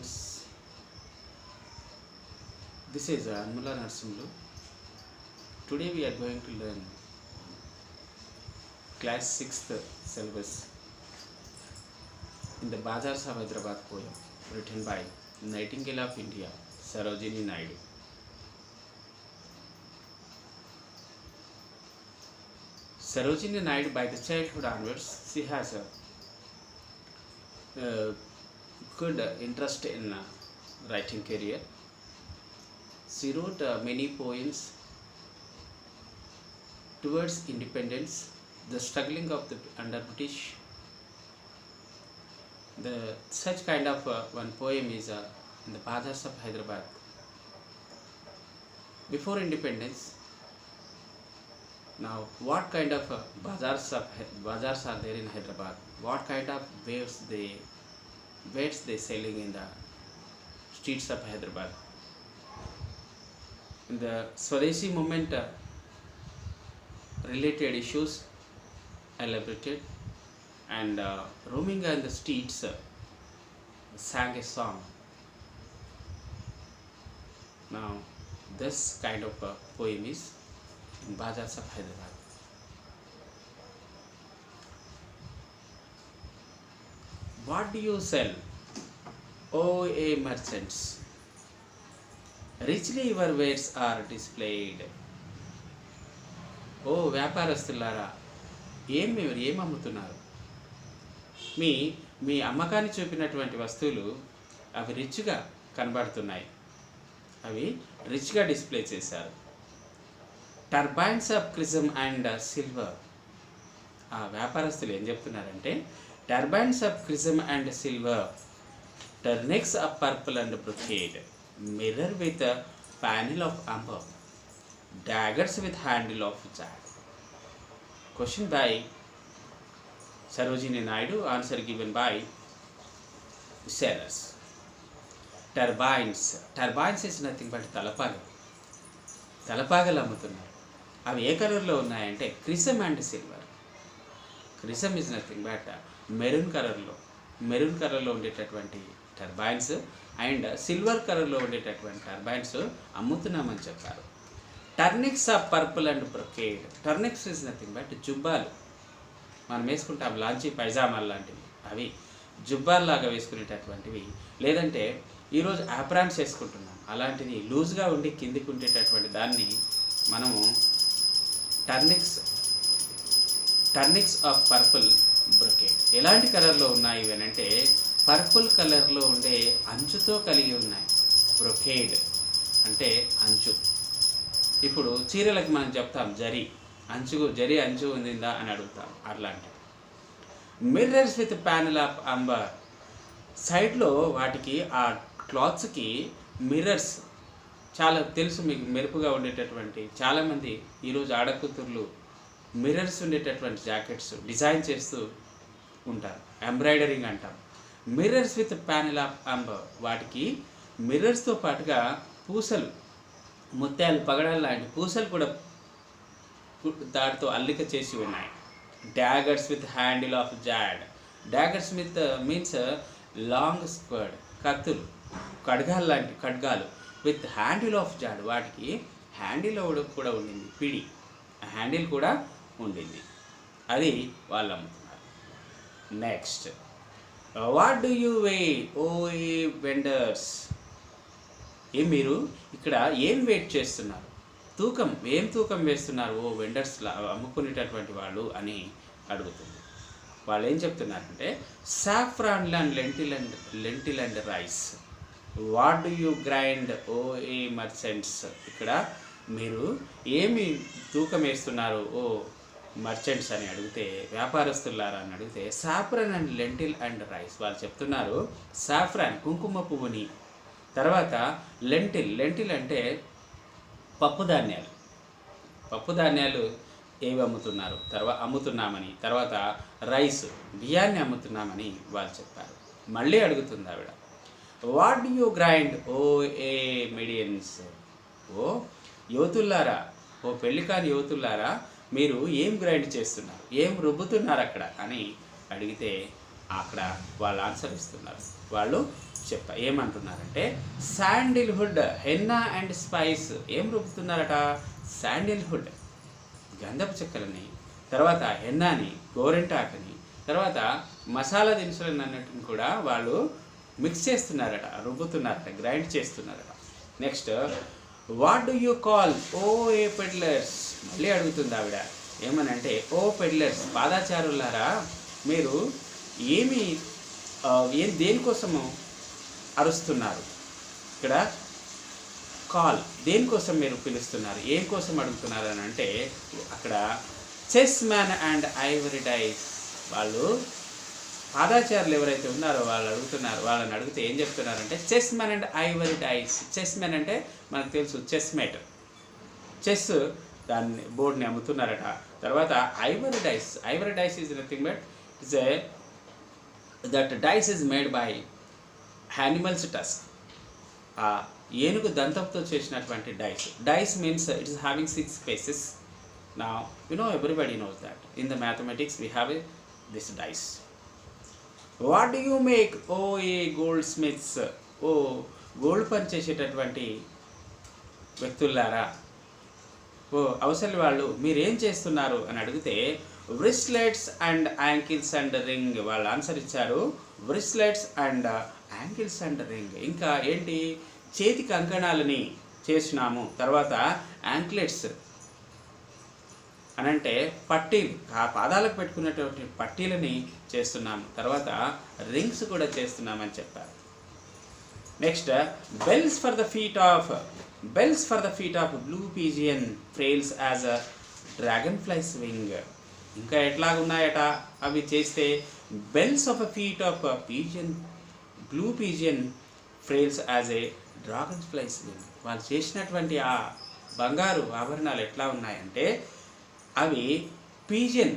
students, this is Anmula Narsimlu. Today we are going to learn class 6th syllabus in the Bazaars of Hyderabad poem written by Nightingale of India, Sarojini Naidu. Sarojini Naidu, by the childhood onwards, she has a good interest in writing career. She wrote many poems towards independence, the struggling of the under British. Such kind of one poem is in the Bazaars of Hyderabad. Before independence, now what kind of bazaars are there in Hyderabad? What kind of wares they selling in the streets of Hyderabad? In the Swadeshi movement related issues elaborated, and roaming on the streets sang a song. Now this kind of poem is in Bazaars of Hyderabad. What do you sell, O ye merchants? Richly your wares are displayed. ఓ వ్యాపారస్తులారా, మీరు ఏం అమ్ముతున్నారు? మీ అమ్మకాన్ని చూపినటువంటి వస్తువులు అవి రిచ్గా కనబడుతున్నాయి, అవి రిచ్గా డిస్ప్లే చేశారు. Turbines of crimson and silver. ఆ వ్యాపారస్తులు ఏం చెప్తున్నారంటే, turbines of crimson and silver, tunics of purple and brocade, mirror with panel of amber, daggers with handle of jade. Question by Sarojini Naidu, answer given by sellers. Turbines is nothing but తలపాగలు అమ్ముతున్నారు. అవి ఏ కలర్లో ఉన్నాయంటే crimson and silver. Crimson is nothing but maroon కలర్లో ఉండేటటువంటి turbines and silver కలర్లో ఉండేటటువంటి టర్బైన్స్ అమ్ముతున్నామని చెప్పారు. Tunics of purple and brocade. Tunics is nothing but జుబ్బాలు, మనం వేసుకుంటాం లాంచీ పైజామాలు లాంటివి, అవి జుబ్బాల్లాగా వేసుకునేటటువంటివి. లేదంటే ఈరోజు ఆప్రాన్స్ వేసుకుంటున్నాం, అలాంటిది లూజ్గా ఉండి కిందికి ఉండేటటువంటి దాన్ని మనము టర్నిక్స్ ఆఫ్ పర్పుల్ బ్రొకేడ్. ఎలాంటి కలర్లో ఉన్నాయి అంటే పర్పుల్ కలర్లో ఉండే అంచుతో కలిగి ఉన్నాయి. బ్రొకేడ్ అంటే అంచు. ఇప్పుడు చీరలకి మనం చెప్తాం జరీ అంచు ఉందిందా అని అడుగుతాం, అట్లాంటివి. Mirrors with panel of amber. సైడ్లో వాటికి ఆ క్లాత్స్కి మిర్రర్స్, చాలా తెలుసు మీకు, మెరుపుగా ఉండేటటువంటి. చాలామంది ఈరోజు ఆడకూతుర్లు మిర్రర్స్ ఉండేటటువంటి జాకెట్స్ డిజైన్ చేస్తూ ఉంటారు, ఎంబ్రాయిడరింగ్ అంటాం. Mirrors with panel of amber, వాటికి మిర్రర్స్తో పాటుగా పూసలు, ముత్యాలు, పగడాలు లాంటి పూసలు కూడా దాటితో అల్లిక చేసి ఉన్నాయి. Daggers with handle of jade. Daggers with means long swords, కత్తులు, ఖడ్గాలు లాంటి ఖడ్గాలు. విత్ హ్యాండిల్ ఆఫ్ జాడ్, వాటికి హ్యాండిల్ కూడా ఉండింది, పిడి హ్యాండిల్ కూడా ఉండింది. అది వాళ్ళు అమ్ముతున్నారు. Next, what do you weigh O vendors? మీరు ఇక్కడ ఏం వెయిట్ చేస్తున్నారు? ఏం తూకం వేస్తున్నారు ఓ వెండర్స్, అమ్ముకునేటటువంటి వాళ్ళు అని అడుగుతుంది. వాళ్ళు ఏం చెప్తున్నారంటే, saffron and lentil and rice. What do you grind O ye merchants? ఇక్కడ మీరు ఏమి తూకం వేస్తున్నారు ఓ మర్చెంట్స్ అని అడిగితే, వ్యాపారస్తులారా అని అడిగితే, saffron and lentil and rice. వాళ్ళు చెప్తున్నారు సాఫ్రాన్ కుంకుమ పువ్వుని, తర్వాత లెంటిల్ అంటే పప్పు ధాన్యాలు ఏవి అమ్ముతున్నామని, తర్వాత రైస్ బియ్యాన్ని అమ్ముతున్నామని వాళ్ళు చెప్పారు. మళ్ళీ అడుగుతుంది ఆవిడ, what do you grind O ye maidens? ఓ యువతుల్లారా, ఓ పెళ్ళికాని యువతుల్లారా, మీరు ఏం గ్రైండ్ చేస్తున్నారు, ఏం రుబ్బుతున్నారు అక్కడ అని అడిగితే, అక్కడ వాళ్ళు ఆన్సర్ ఇస్తున్నారు. వాళ్ళు ఏమంటున్నారంటే శాండిల్వుడ్ హెన్నా అండ్ స్పైస్. ఏం రుబ్బుతున్నారట? శాండిల్వుడ్ గంధపు చెక్కలని, తర్వాత హెన్నాని, గోరెంటాకుని, తర్వాత మసాలా దినుసులను అన్నిటిని కూడా వాళ్ళు మిక్స్ చేస్తున్నారట, రుబ్బుతున్నారట, గ్రైండ్ చేస్తున్నారట. Next, what do you call O ye peddlers? మళ్ళీ అడుగుతుంది ఆవిడ. ఏమనంటే, ఓ పెడ్లర్స్, పాదాచారులారా, మీరు దేనికోసము అరుస్తున్నారు? ఇక్కడ కాల్ దేనికోసం మీరు పిలుస్తున్నారు, ఏం కోసం అడుగుతున్నారు అని అంటే, అక్కడ chessmen and ivory dice, వాళ్ళు పాదాచారులు ఎవరైతే ఉన్నారో వాళ్ళని అడిగితే ఏం చెప్తున్నారంటే chessmen and ivory dice. Chessmen అంటే మనకు తెలుసు చెస్ మేట్, చెస్ దాన్ని బోర్డుని అమ్ముతున్నారట. తర్వాత ivory dice is nothing but it's that dice is made by animals tusk. ఆ ఏనుగు దంతంతో చేసినటువంటి dice means it is having 6 spaces. Now everybody knows that in the mathematics we have this dice. What do you make? A goldsmiths, gold పని చేసేటటువంటి వ్యక్తులారా, అవసరం వాళ్ళు మీరేం చేస్తున్నారు అని అడిగితే wristlets and ankles and ring. వాళ్ళు ఆన్సర్ ఇచ్చారు wristlets and ankles and ring. ఇంకా ఏంటి? చేతి కంకణాలని చేసినాము. తర్వాత యాంక్లెట్స్ అనంటే పట్టీలు, ఆ పాదాలకు పెట్టుకున్నటువంటి పట్టీలని చేస్తున్నాము. తర్వాత రింగ్స్ కూడా చేస్తున్నామని చెప్పారు. Next, bells for the feet of blue pigeon frails as a dragon flies wing. ఇంకా ఎట్లాగున్నాయట అవి చేస్తే? Bells of a feet of blue pigeon frails as a dragon flies wing. వాళ్ళు చేసినటువంటి ఆ బంగారు ఆభరణాలు ఎట్లా ఉన్నాయంటే, అవి పీజియన్,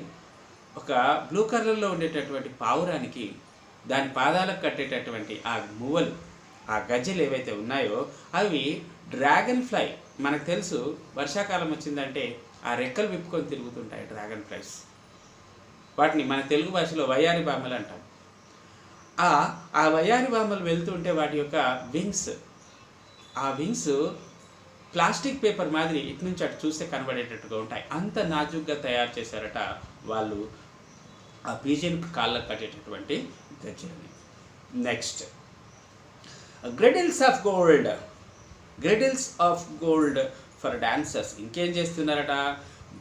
ఒక బ్లూ కలర్లో ఉండేటటువంటి పావురానికి దాని పాదాలకు కట్టేటటువంటి ఆ మువ్వలు, ఆ గజ్జెలు ఏవైతే ఉన్నాయో అవి డ్రాగన్ ఫ్లై. మనకు తెలుసు వర్షాకాలం వచ్చిందంటే ఆ రెక్కలు విప్పుకొని తిరుగుతుంటాయి డ్రాగన్ ఫ్లైస్. వాటిని మన తెలుగు భాషలో వయ్యారి బామలు అంటాం. ఆ వయ్యారి బామలు వెళ్తుంటే వాటి యొక్క ఆ వింగ్స్ ప్లాస్టిక్ పేపర్ మాదిరి ఇటు నుంచి అటు చూస్తే కనబడేటట్టుగా ఉంటాయి. అంత నాజుగ్గా తయారు చేశారట వాళ్ళు ఆ పీజియన్ కాళ్ళకు కట్టేటటువంటి గజ్జెలని. Next, girdles of gold for dancers. ఇంకేం చేస్తున్నారట?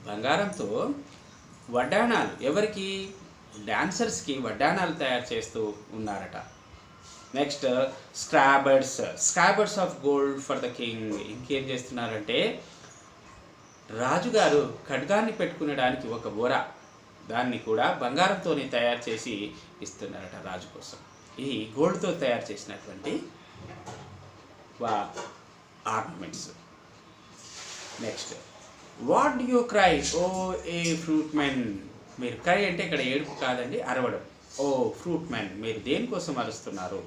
బంగారంతో వడ్డాణాలు, ఎవరికి? డాన్సర్స్కి వడ్డాణాలు తయారు చేస్తూ ఉన్నారట. Next, scabbards of gold for the king. ఇంకేం చేస్తున్నారంటే, రాజుగారు ఖడ్గాన్ని పెట్టుకునడానికి ఒక బోర, దాన్ని కూడా బంగారంతోనే తయారు చేసి ఇస్తున్నారట రాజు కోసం. ఈ గోల్డ్తో తయారు చేసినటువంటి ornaments. Next, what do you cry O ye fruit men? మీరు క్రై అంటే ఇక్కడ ఏడుపు కాదండి, అరవడం. ఓ ఫ్రూట్ మెన్, మీరు దేనికోసం అరుస్తున్నారు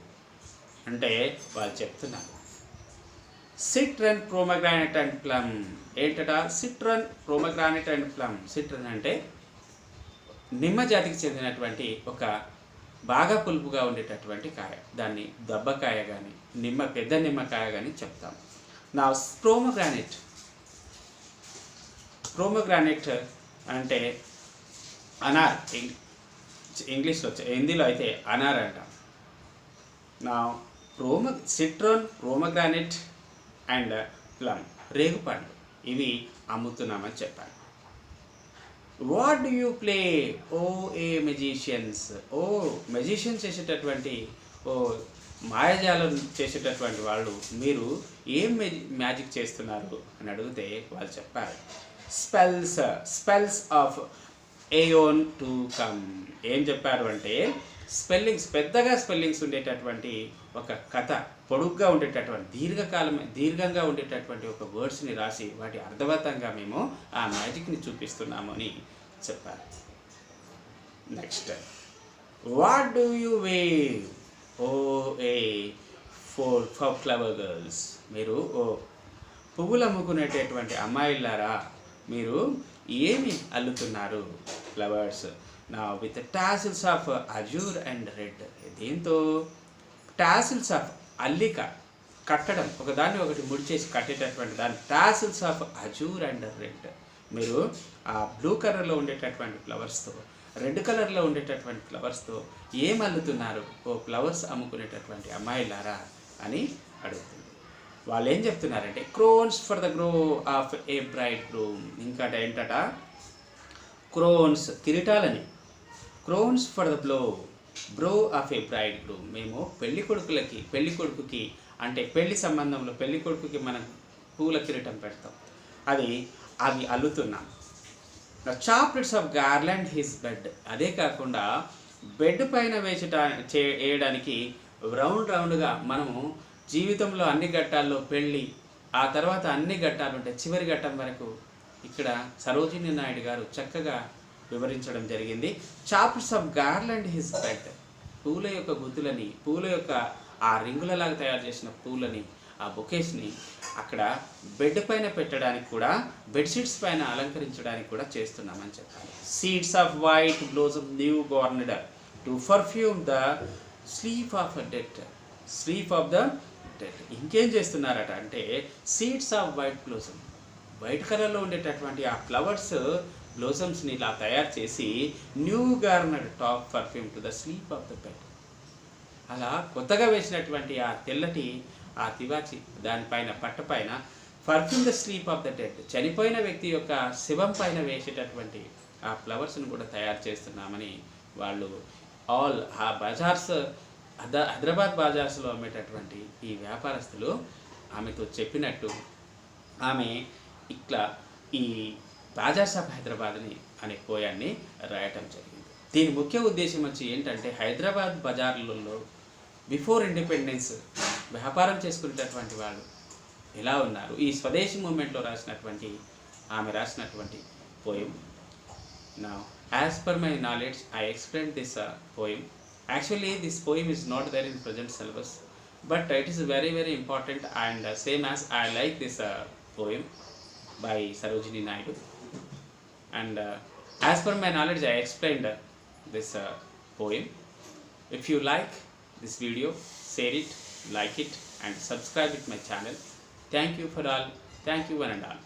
అంటే వాళ్ళు చెప్తున్నారు సిట్రన్, ప్రోమగ్రానైట్ అండ్ ప్లమ్. ఏంటట? Citron, pomegranate and plum. Citron అంటే నిమ్మ జాతికి చెందినటువంటి ఒక బాగా పులుపుగా ఉండేటటువంటి కాయ, దాన్ని దబ్బకాయ కానీ పెద్ద నిమ్మకాయ కానీ చెప్తాం. నా ప్రోమోగ్రానైట్ అంటే అనార్, ఇంగ్లీష్లో హిందీలో అయితే అనార్ అంటాం. నా సిట్రన్, ప్రోమోగ్రానైట్ అండ్ ప్లమ్, రేగుపండు, ఇవి అమ్ముతున్నామని చెప్పాను. What do you play O ye magicians? Magicians చేసేటటువంటి మాయాజాలం చేసేటటువంటి వాళ్ళు మీరు ఏం మ్యాజిక్ చేస్తున్నారు అని అడిగితే వాళ్ళు చెప్పారు స్పెల్స్ ఆఫ్ ఏయోన్ టు కమ్. ఏం చెప్పారు అంటే పెద్దగా స్పెల్లింగ్స్ ఉండేటటువంటి ఒక కథ, పొడుగ్గా ఉండేటటువంటి దీర్ఘంగా ఉండేటటువంటి ఒక వర్డ్స్ని రాసి వాటి అర్థవంతంగా మేము ఆ మ్యాజిక్ని చూపిస్తున్నాము అని చెప్పారు. Next, what do you weave O ye for flower girls? మీరు పువ్వులు అమ్ముకునేటటువంటి అమ్మాయిలారా, మీరు ఏమి అల్లుతున్నారు? ఫ్లవర్స్. నా with tassels of azure and red. దీంతో టాసిల్స్ ఆఫ్ అల్లిక, కట్టడం, ఒకదాన్ని ఒకటి ముడిచేసి కట్టేటటువంటి దాన్ని tassels of azure and red. మీరు ఆ బ్లూ కలర్లో ఉండేటటువంటి ఫ్లవర్స్తో, రెడ్ కలర్లో ఉండేటటువంటి ఫ్లవర్స్తో ఏం అల్లుతున్నారు ఓ ఫ్లవర్స్ అమ్ముకునేటటువంటి అమ్మాయిలారా అని అడుగుతుంది. వాళ్ళు ఏం చెప్తున్నారంటే crowns for the brow of a bridegroom. ఇంకా ఏంటట, క్రోన్స్ కిరీటాలని, crowns for the brow of a bridegroom. మేము పెళ్లి కొడుకుకి అంటే పెళ్లి సంబంధంలో పెళ్లి కొడుకుకి మనం పూల కిరీటం పెడతాం, అవి అల్లుతున్నాం. The chaplets of garland his bed. అదే కాకుండా బెడ్ పైన వేయడానికి రౌండ్గా మనము జీవితంలో అన్ని ఘట్టాల్లో పెళ్ళి, ఆ తర్వాత అన్ని ఘట్టాలు ఉంటాయి, చివరి ఘట్టం వరకు ఇక్కడ సరోజినీ నాయుడు గారు చక్కగా వివరించడం జరిగింది. Chaplets of garland his bed. పూల యొక్క గుత్తులని, పూల యొక్క ఆ రింగులలాగా తయారు చేసిన పూలని, ఆ బొకేస్ని అక్కడ బెడ్ పైన పెట్టడానికి కూడా, బెడ్షీట్స్ పైన అలంకరించడానికి కూడా చేస్తున్నామని చెప్పాలి. Seeds of white blossom new garnered to perfume the sleep of death. Sleep of the death. ఇంకేం చేస్తున్నారట అంటే seeds of white blossom, white కలర్లో ఉండేటటువంటి ఆ ఫ్లవర్స్ బ్లోసమ్స్ని ఇలా తయారు చేసి new garnered top perfume to the sleep of the bed. అలా కొత్తగా వేసినటువంటి ఆ తెల్లటి ఆ తివాచి దానిపైన పట్టపైన perfume the sleep of the dead, చనిపోయిన వ్యక్తి యొక్క శవం పైన వేసేటటువంటి ఆ ఫ్లవర్స్ని కూడా తయారు చేస్తున్నామని వాళ్ళు ఆ బజార్స్, హైదరాబాద్ బజార్స్లో అమ్మేటటువంటి ఈ వ్యాపారస్తులు ఆమెతో చెప్పినట్టు ఆమె ఇట్లా ఈ బాజార్స్ ఆఫ్ హైదరాబాద్ని అనే పోయాన్ని రాయటం జరిగింది. దీని ముఖ్య ఉద్దేశం వచ్చి ఏంటంటే హైదరాబాద్ బజార్లలో బిఫోర్ ఇండిపెండెన్స్ వ్యాపారం చేసుకునేటటువంటి వాళ్ళు ఎలా ఉన్నారు, ఈ స్వదేశీ మూమెంట్లో ఆమె రాసినటువంటి పోయం. నా as per my knowledge I explain this poem. Actually, this poem is not there in present syllabus, but it is very, very important, and same as I like this poem by Sarojini Naidu. And as per my knowledge, I explained this poem. If you like this video, share it, like it, and subscribe to my channel. Thank you for all. Thank you one and all.